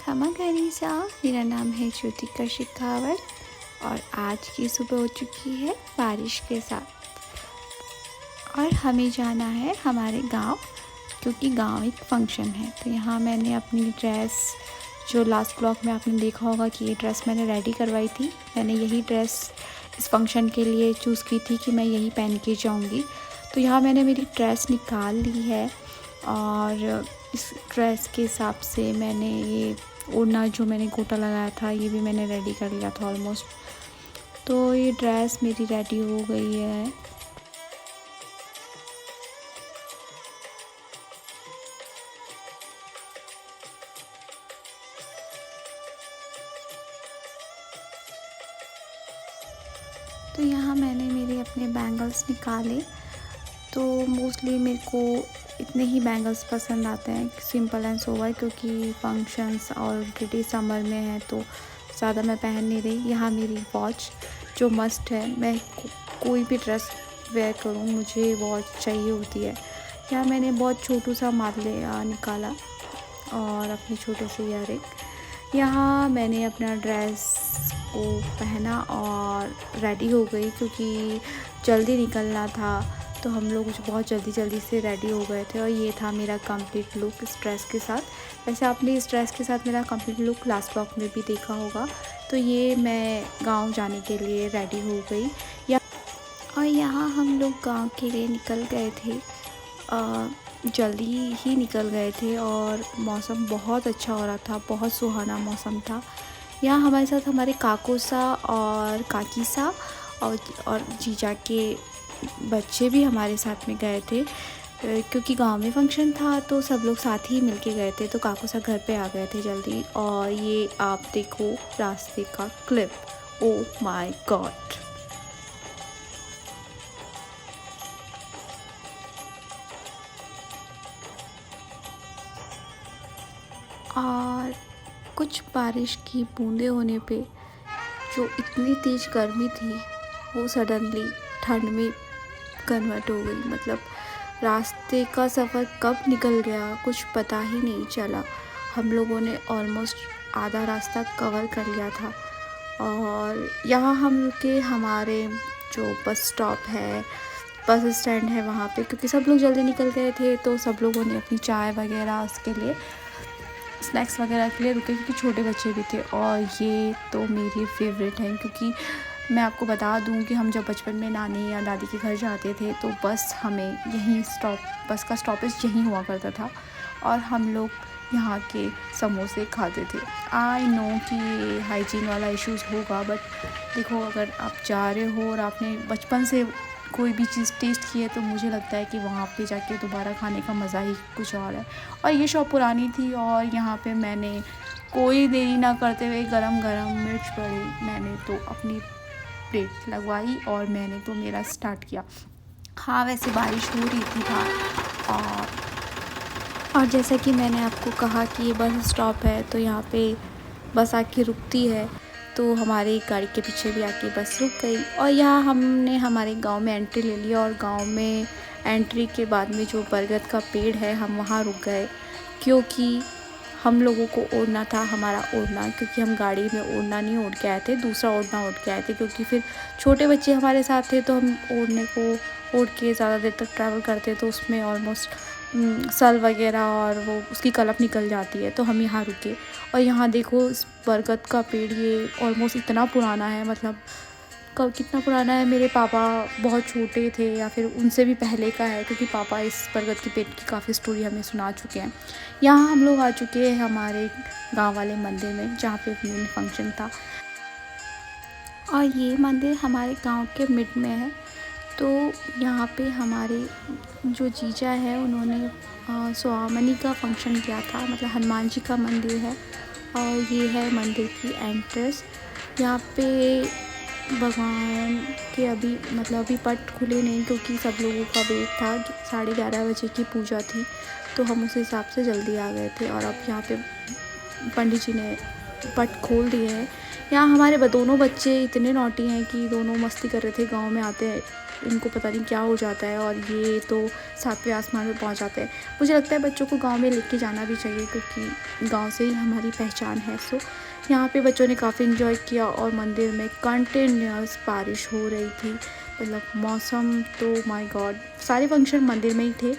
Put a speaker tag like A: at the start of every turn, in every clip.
A: खमा गनीसा। मेरा नाम है ज्योतिका शेखावत और आज की सुबह हो चुकी है बारिश के साथ और हमें जाना है हमारे गांव, क्योंकि गांव एक फंक्शन है। तो यहाँ मैंने अपनी ड्रेस, जो लास्ट ब्लॉग में आपने देखा होगा कि ये ड्रेस मैंने रेडी करवाई थी, मैंने यही ड्रेस इस फंक्शन के लिए चूज़ की थी कि मैं यही पहन के जाऊँगी। तो यहाँ मैंने मेरी ड्रेस निकाल ली है और इस ड्रेस के हिसाब से मैंने ये ओढ़ना जो मैंने गोटा लगाया था ये भी मैंने रेडी कर लिया था ऑलमोस्ट। तो ये ड्रेस मेरी रेडी हो गई है। तो यहाँ मैंने मेरे अपने बैंगल्स निकाले। तो मोस्टली मेरे को इतने ही बैंगल्स पसंद आते हैं, सिंपल एंड सोवर, क्योंकि फंक्शंस ऑलरेडी समर में है तो ज़्यादा मैं पहन नहीं रही। यहाँ मेरी वॉच जो मस्ट है, मैं कोई भी ड्रेस वेयर करूँ मुझे वॉच चाहिए होती है। यहाँ मैंने बहुत छोटू सा माले निकाला और अपने छोटे से ईयरिंग। यहाँ मैंने अपना ड्रेस को पहना और रेडी हो गई, क्योंकि जल्दी निकलना था तो हम लोग बहुत जल्दी से रेडी हो गए थे। और ये था मेरा कंप्लीट लुक इस ड्रेस के साथ। वैसे आपने इस ड्रेस के साथ मेरा कंप्लीट लुक लास्ट ब्लॉग में भी देखा होगा। तो ये मैं गांव जाने के लिए रेडी हो गई और यहाँ हम लोग गांव के लिए निकल गए थे। जल्दी ही निकल गए थे और मौसम बहुत अच्छा हो रहा था, बहुत सुहाना मौसम था। यहाँ हमारे साथ हमारे काकू सा और काकी सा और जीजा के बच्चे भी हमारे साथ में गए थे, क्योंकि गांव में फंक्शन था तो सब लोग साथ ही मिलके गए थे। तो काकू सा घर पे आ गए थे जल्दी। और ये आप देखो रास्ते का क्लिप, ओ माय गॉड। और कुछ बारिश की बूंदें होने पे जो इतनी तेज़ गर्मी थी वो सडनली ठंड में कन्वर्ट हो गई। मतलब रास्ते का सफ़र कब निकल गया कुछ पता ही नहीं चला। हम लोगों ने ऑलमोस्ट आधा रास्ता कवर कर लिया था। और यहाँ हम रुके हमारे जो बस स्टॉप है, बस स्टैंड है वहाँ पे, क्योंकि सब लोग जल्दी निकल गए थे तो सब लोगों ने अपनी चाय वगैरह उसके लिए, स्नैक्स वगैरह के लिए रुके, क्योंकि छोटे बच्चे भी थे। और ये तो मेरी फेवरेट है, क्योंकि मैं आपको बता दूं कि हम जब बचपन में नानी या दादी के घर जाते थे तो बस हमें बस का स्टॉपेज यहीं हुआ करता था और हम लोग यहाँ के समोसे खाते थे। आई नो कि हाइजीन वाला इश्यूज़ होगा, बट देखो अगर आप जा रहे हो और आपने बचपन से कोई भी चीज़ टेस्ट की है तो मुझे लगता है कि वहाँ पे जाके दोबारा खाने का मज़ा ही कुछ और है। और ये शॉप पुरानी थी और यहाँ पे मैंने कोई देरी ना करते हुए गरम गरम मिर्च बड़ी मैंने तो अपनी प्लेट लगवाई और मैंने तो मेरा स्टार्ट किया। हाँ वैसे बारिश हो रही थी और जैसा कि मैंने आपको कहा कि ये बस स्टॉप है तो यहाँ पे बस आके रुकती है, तो हमारी गाड़ी के पीछे भी आके बस रुक गई। और यहाँ हमने हमारे गांव में एंट्री ले ली और गांव में एंट्री के बाद में जो बरगद का पेड़ है हम वहाँ रुक गए, क्योंकि हम लोगों को ओढ़ना था हमारा ओढ़ना, क्योंकि हम गाड़ी में ओढ़ना नहीं ओढ़ के आए थे, दूसरा ओढ़ना ओढ़ के आए थे। क्योंकि फिर छोटे बच्चे हमारे साथ थे तो हम ओढ़ने को ओढ़ के ज़्यादा देर तक ट्रैवल करते तो उसमें ऑलमोस्ट सल वगैरह और वो उसकी कलप निकल जाती है। तो हम यहाँ रुके और यहाँ देखो इस बरगद का पेड़ ये ऑलमोस्ट इतना पुराना है, मतलब कब कितना पुराना है, मेरे पापा बहुत छोटे थे या फिर उनसे भी पहले का है, क्योंकि पापा इस बरगद के पेड़ की काफ़ी स्टोरी हमें सुना चुके हैं। यहाँ हम लोग आ चुके हैं हमारे गांव वाले मंदिर में जहाँ पे मेन फंक्शन था। और ये मंदिर हमारे गांव के मिड में है। तो यहाँ पे हमारे जो जीजा है उन्होंने सुहामनी का फंक्शन किया था, मतलब हनुमान जी का मंदिर है। और ये है मंदिर की एंट्रेंस। यहाँ पे भगवान के अभी पट खुले नहीं, क्योंकि सब लोगों का वेट था। 11:30 बजे की पूजा थी तो हम उस हिसाब से जल्दी आ गए थे। और अब यहाँ पे पंडित जी ने पट खोल दिए हैं। यहाँ हमारे दोनों बच्चे इतने नॉटी हैं कि दोनों मस्ती कर रहे थे। गांव में आते हैं इनको पता नहीं क्या हो जाता है और ये तो सातवें आसमान में पहुंच जाते हैं। मुझे लगता है बच्चों को गांव में लेके जाना भी चाहिए क्योंकि गांव से ही हमारी पहचान है। सो यहाँ पे बच्चों ने काफ़ी इन्जॉय किया और मंदिर में कंटिन्यूअस बारिश हो रही थी। मतलब मौसम तो माय गॉड, सारे फंक्शन मंदिर में ही थे।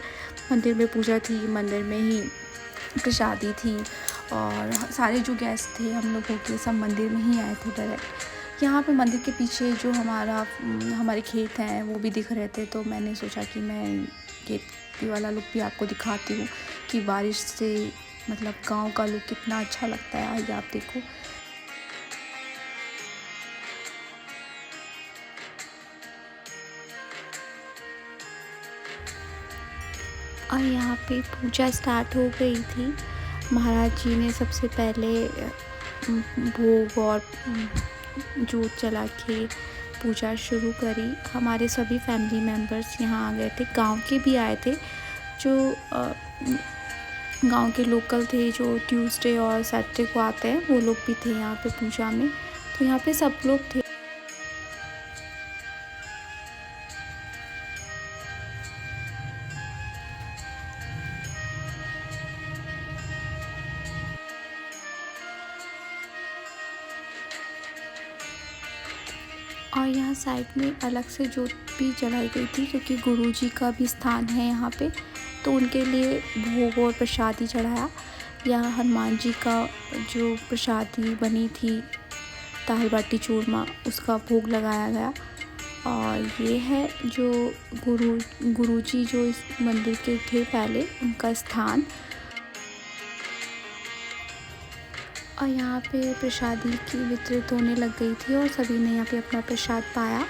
A: मंदिर में पूजा थी, मंदिर में ही प्रसादी थी और सारे जो गेस्ट थे हम लोगों के सब मंदिर में ही आए थे डायरेक्ट। यहाँ पे मंदिर के पीछे जो हमारे खेत हैं वो भी दिख रहे थे, तो मैंने सोचा कि मैं ये वाला लुक भी आपको दिखाती हूँ कि बारिश से मतलब गांव का लुक कितना अच्छा लगता है। आइए आप देखो। और यहाँ पे पूजा स्टार्ट हो गई थी। महाराज जी ने सबसे पहले भोग और जोत जला के पूजा शुरू करी। हमारे सभी फैमिली मेम्बर्स यहाँ आ गए थे, गांव के भी आए थे। जो गांव के लोकल थे जो ट्यूसडे और सैटरडे को आते हैं वो लोग भी थे यहाँ पे पूजा में। तो यहाँ पे सब लोग थे। और यहाँ साइड में अलग से जोत भी जलाई गई थी क्योंकि गुरुजी का भी स्थान है यहाँ पे, तो उनके लिए भोग और प्रसादी चढ़ाया। यहाँ हनुमान जी का जो प्रसादी बनी थी दाल बाटी चूरमा उसका भोग लगाया गया। और ये है जो गुरुजी जो इस मंदिर के थे पहले, उनका स्थान। और यहाँ पे प्रसादी की वितरित होने लग गई थी और सभी ने यहाँ पे अपना प्रसाद पाया।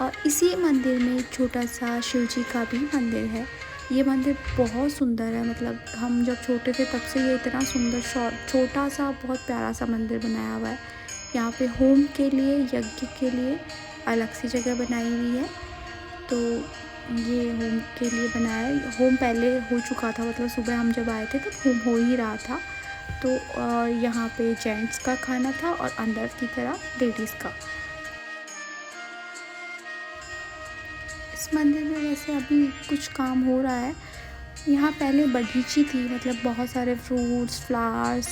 A: और इसी मंदिर में एक छोटा सा शिव जी का भी मंदिर है। ये मंदिर बहुत सुंदर है, मतलब हम जब छोटे थे तब से ये इतना सुंदर छोटा सा बहुत प्यारा सा मंदिर बनाया हुआ है। यहाँ पे होम के लिए, यज्ञ के लिए अलग सी जगह बनाई हुई है। तो ये होम के लिए बनाया है। होम पहले हो चुका था, मतलब सुबह हम जब आए थे तब होम हो ही रहा था। तो यहाँ पे जेंट्स का खाना था और अंदर की तरफ लेडीज़ का। इस मंदिर में वैसे अभी कुछ काम हो रहा है। यहाँ पहले बगीची थी, मतलब बहुत सारे फ्रूट्स, फ्लावर्स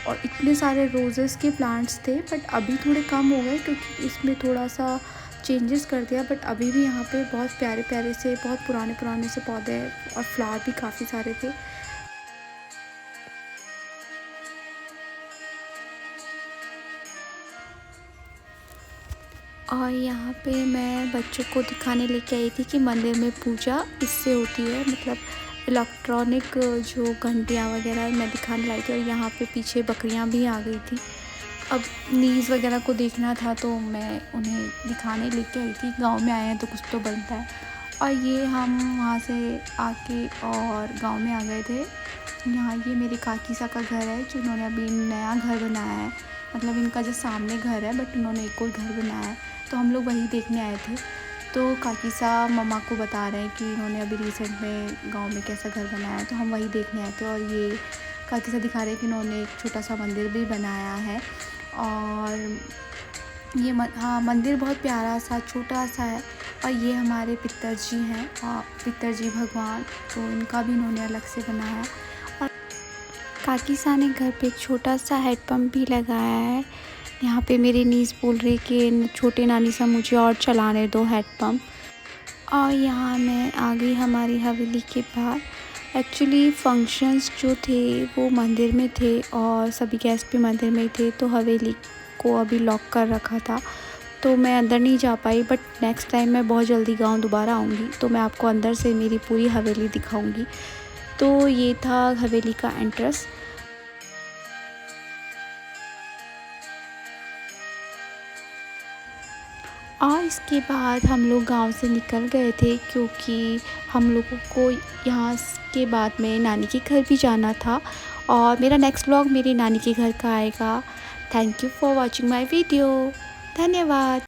A: और इतने सारे रोजेस के प्लांट्स थे, बट अभी थोड़े कम हो गए क्योंकि इसमें थोड़ा सा चेंजेस कर दिया। बट अभी भी यहाँ पे बहुत प्यारे प्यारे से, बहुत पुराने से पौधे और फ्लावर भी काफ़ी सारे थे। और यहाँ पे मैं बच्चों को दिखाने लेके आई थी कि मंदिर में पूजा इससे होती है, मतलब इलेक्ट्रॉनिक जो घंटियाँ वगैरह मैं दिखाने लाई थी। और यहाँ पे पीछे बकरियाँ भी आ गई थी। अब नीज़ वगैरह को देखना था तो मैं उन्हें दिखाने लेके आई थी। गांव में आए हैं तो कुछ तो बनता है। और ये हम वहाँ से आके और गांव में आ गए थे। यहाँ ये मेरे काकी सा का घर है जो उन्होंने अभी नया घर बनाया है, मतलब इनका जो सामने घर है बट उन्होंने एक और घर बनाया है, तो हम लोग वही देखने आए थे। तो काकी सा मम्मा को बता रहे हैं कि इन्होंने अभी रिसेंट में गांव में कैसा घर बनाया है, तो हम वही देखने आए थे। और ये काकी सा दिखा रहे हैं कि इन्होंने एक छोटा सा मंदिर भी बनाया है। और ये हाँ, मंदिर बहुत प्यारा सा छोटा सा है। और ये हमारे पिताजी हैं, पिताजी भगवान, तो इनका भी इन्होंने अलग से बनाया। और काकी सा ने घर पे एक छोटा सा हैंडपम्प भी लगाया है। यहाँ पे मेरी नीस बोल रही कि छोटे नानी सा मुझे और चलाने दो हैंडपम्प। और यहाँ मैं आ गई हमारी हवेली के बाहर। एक्चुअली फंक्शंस जो थे वो मंदिर में थे और सभी गेस्ट भी मंदिर में ही थे, तो हवेली को अभी लॉक कर रखा था, तो मैं अंदर नहीं जा पाई। बट नेक्स्ट टाइम मैं बहुत जल्दी गांव दोबारा आऊँगी तो मैं आपको अंदर से मेरी पूरी हवेली दिखाऊँगी। तो ये था हवेली का एंट्रेंस। और इसके बाद हम लोग गांव से निकल गए थे क्योंकि हम लोगों को यहाँ के बाद में नानी के घर भी जाना था। और मेरा नेक्स्ट व्लॉग मेरी नानी के घर का आएगा। Thank you for watching my video. धन्यवाद।